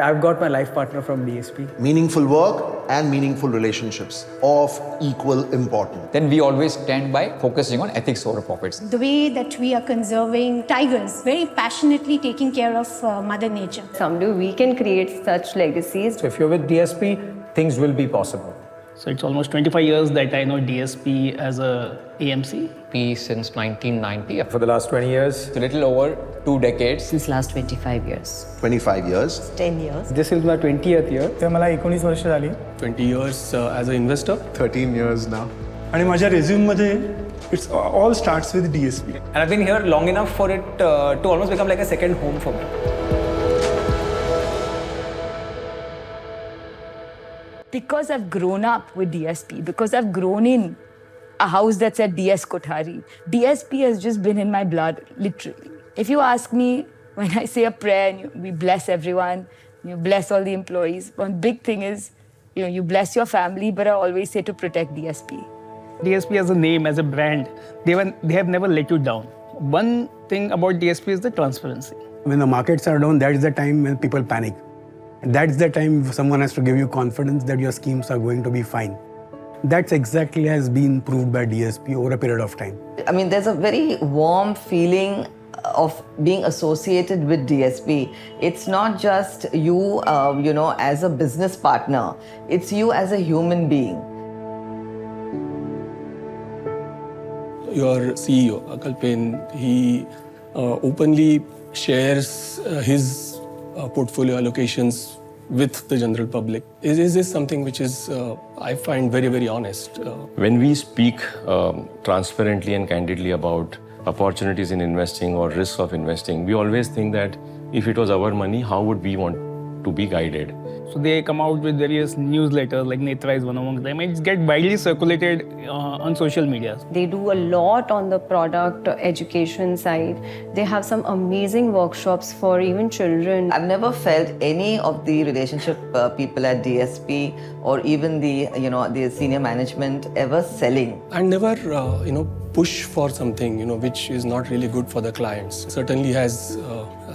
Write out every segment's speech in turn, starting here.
I've got my life partner from DSP. Meaningful work and meaningful relationships of equal importance. Then we always stand by focusing on ethics over profits. The way that we are conserving tigers, very passionately taking care of Mother Nature. Someday we can create such legacies. So if you're with DSP, things will be possible. So it's almost 25 years that I know DSP as a AMC. Since 1990. For the last 20 years. It's a little over 2 decades. Since last 25 years. 25 years. 10 years. This is my 20th year. तर मला 19 वर्ष झाली. 20 years as an investor. 13 years now. आणि माझ्या resume it's all starts with DSP. And I've been here long enough for it to almost become like a second home for me. Because I've grown up with DSP, because I've grown in a house that's at DS Kothari, DSP has just been in my blood, literally. If you ask me, when I say a prayer and we bless everyone, you bless all the employees, one big thing is, you bless your family, but I always say to protect DSP. DSP as a name, as a brand, they have never let you down. One thing about DSP is the transparency. When the markets are down, that is the time when people panic. That's the time someone has to give you confidence that your schemes are going to be fine. That's exactly has been proved by DSP over a period of time. I mean, there's a very warm feeling of being associated with DSP. It's not just you, as a business partner. It's you as a human being. Your CEO, Akalpen, he openly shares his portfolio allocations with the general public. Is this something which is, I find very, very honest? When we speak transparently and candidly about opportunities in investing or risks of investing, we always think that if it was our money, how would we want to be guided? So they come out with various newsletters, like Netra is one among them. It's get widely circulated on social media. They do a lot on the product education side. They have some amazing workshops for even children. I've never felt any of the relationship people at DSP or even the senior management ever selling. And never, push for something, which is not really good for the clients. Certainly has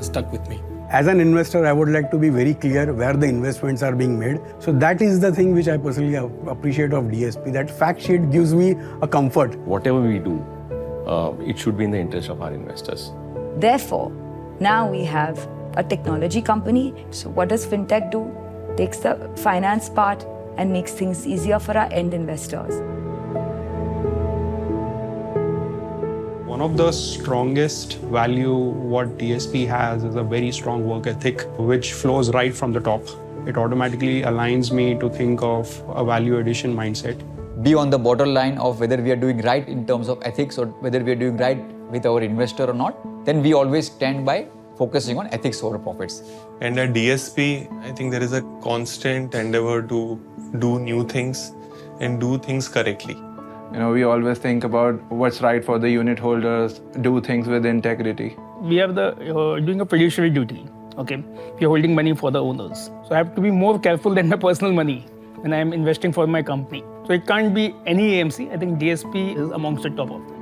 stuck with me. As an investor, I would like to be very clear where the investments are being made. So that is the thing which I personally appreciate of DSP. That fact sheet gives me a comfort. Whatever we do, it should be in the interest of our investors. Therefore, now we have a technology company. So what does fintech do? Takes the finance part and makes things easier for our end investors. One of the strongest value what DSP has is a very strong work ethic, which flows right from the top. It automatically aligns me to think of a value addition mindset. Be on the borderline of whether we are doing right in terms of ethics or whether we are doing right with our investor or not, then we always stand by focusing on ethics over profits. And at DSP, I think there is a constant endeavor to do new things and do things correctly. We always think about what's right for the unit holders, do things with integrity. We have doing a fiduciary duty, okay? We're holding money for the owners. So I have to be more careful than my personal money when I'm investing for my company. So it can't be any AMC. I think DSP is amongst the top of them.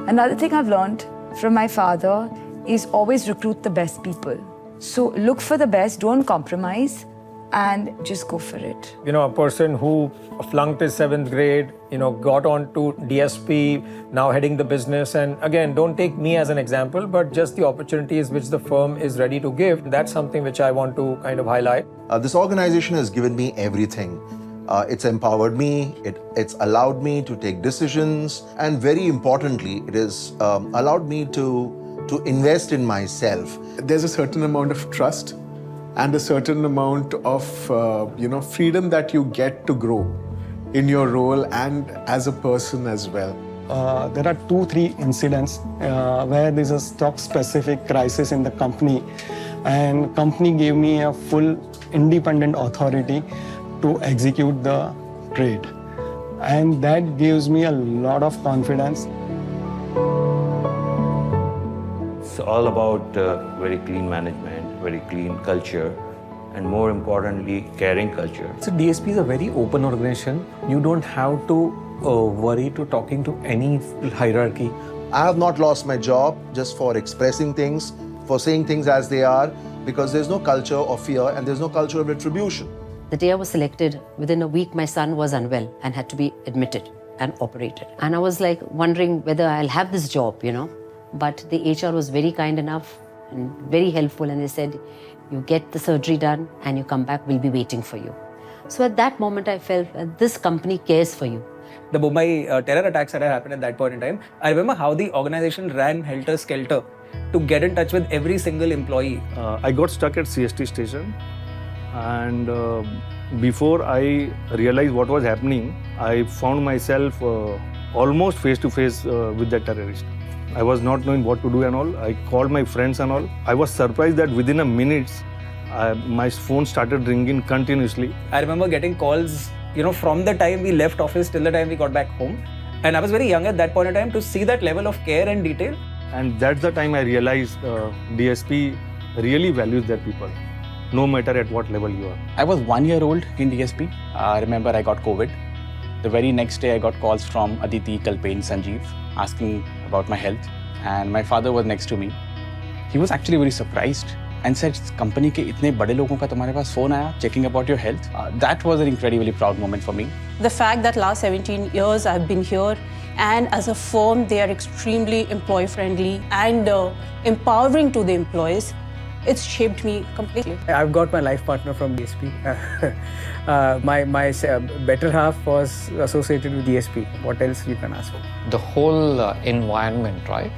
Another thing I've learned from my father is always recruit the best people. So look for the best, don't compromise, and just go for it. A person who flunked his 7th grade, got on to DSP, now heading the business. And again, don't take me as an example, but just the opportunities which the firm is ready to give. That's something which I want to kind of highlight. This organization has given me everything. It's empowered me, it's allowed me to take decisions, and very importantly, it has allowed me to invest in myself. There's a certain amount of trust and a certain amount of freedom that you get to grow in your role and as a person as well. There are 2-3 incidents where there's a stock-specific crisis in the company, and company gave me a full independent authority to execute the trade, and that gives me a lot of confidence. It's all about very clean management, very clean culture, and more importantly, caring culture. So DSP is a very open organization. You don't have to worry to talking to any hierarchy. I have not lost my job just for expressing things, for saying things as they are, because there's no culture of fear and there's no culture of retribution. The day I was selected, within a week, my son was unwell and had to be admitted and operated. And I was like wondering whether I'll have this job, But the HR was very kind enough and very helpful, and they said, you get the surgery done and you come back, we'll be waiting for you. So at that moment, I felt that this company cares for you. The Mumbai terror attacks that had happened at that point in time, I remember how the organization ran helter-skelter to get in touch with every single employee. I got stuck at CST station, and before I realized what was happening, I found myself almost face to face with the terrorist. I was not knowing what to do and all. I called my friends and all. I was surprised that within a minute, my phone started ringing continuously. I remember getting calls, from the time we left office till the time we got back home. And I was very young at that point in time to see that level of care and detail. And that's the time I realized DSP really values their people, no matter at what level you are. I was 1 year old in DSP. I remember I got COVID. The very next day I got calls from Aditi, Kalpen, Sanjeev asking about my health, and my father was next to me. He was actually very surprised and said, company ke itne bade logon ka tumhare paas phone aaya checking about your health. That was an incredibly proud moment for me. The fact that last 17 years I've been here, and as a firm they are extremely employee friendly and empowering to the employees, it's shaped me completely. I've got my life partner from DSP. My better half was associated with DSP. What else you can ask for? The whole environment, right?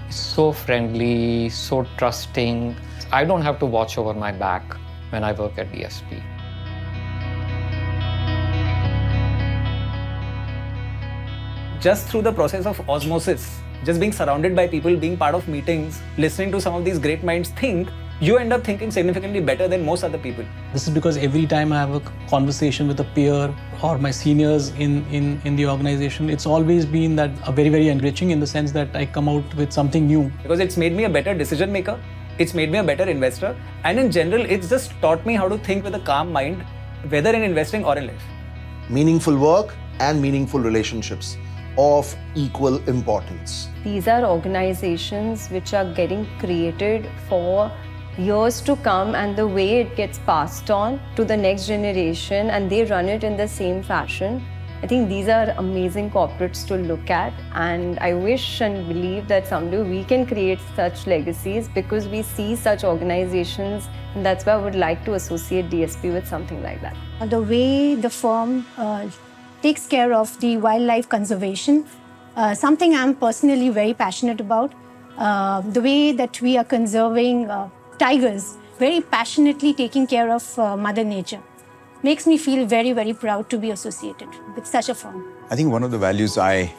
Is so friendly, so trusting. I don't have to watch over my back when I work at DSP. Just through the process of osmosis, just being surrounded by people, being part of meetings, listening to some of these great minds think, you end up thinking significantly better than most other people. This is because every time I have a conversation with a peer or my seniors in the organization, it's always been that very, very enriching in the sense that I come out with something new. Because it's made me a better decision maker, it's made me a better investor, and in general, it's just taught me how to think with a calm mind, whether in investing or in life. Meaningful work and meaningful relationships of equal importance. These are organizations which are getting created for years to come, and the way it gets passed on to the next generation and they run it in the same fashion. I think these are amazing corporates to look at, and I wish and believe that someday we can create such legacies because we see such organizations, and that's why I would like to associate DSP with something like that. The way the firm takes care of the wildlife conservation, something I'm personally very passionate about. The way that we are conserving tigers, very passionately taking care of Mother Nature, makes me feel very, very proud to be associated with such a firm. I think one of the values I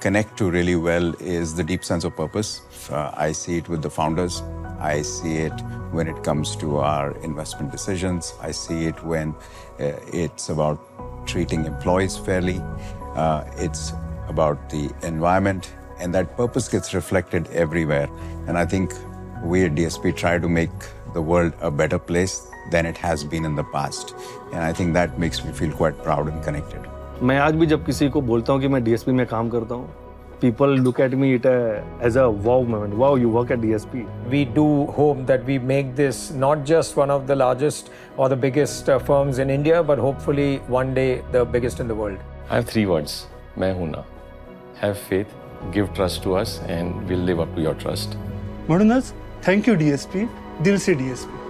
connect to really well is the deep sense of purpose. I see it with the founders. I see it when it comes to our investment decisions. I see it when it's about treating employees fairly. It's about the environment, and that purpose gets reflected everywhere. And I think we at DSP try to make the world a better place than it has been in the past. And I think that makes me feel quite proud and connected. मैं आज भी जब किसी को बोलता हूँ कि मैं DSP में काम करता हूँ, people look at me as a wow moment. Wow, you work at DSP. We do hope that we make this not just one of the largest or the biggest firms in India, but hopefully one day the biggest in the world. I have 3 words. मैं हूँ ना. Have faith, give trust to us, and we'll live up to your trust. Modunas, thank you DSP. दिल से DSP.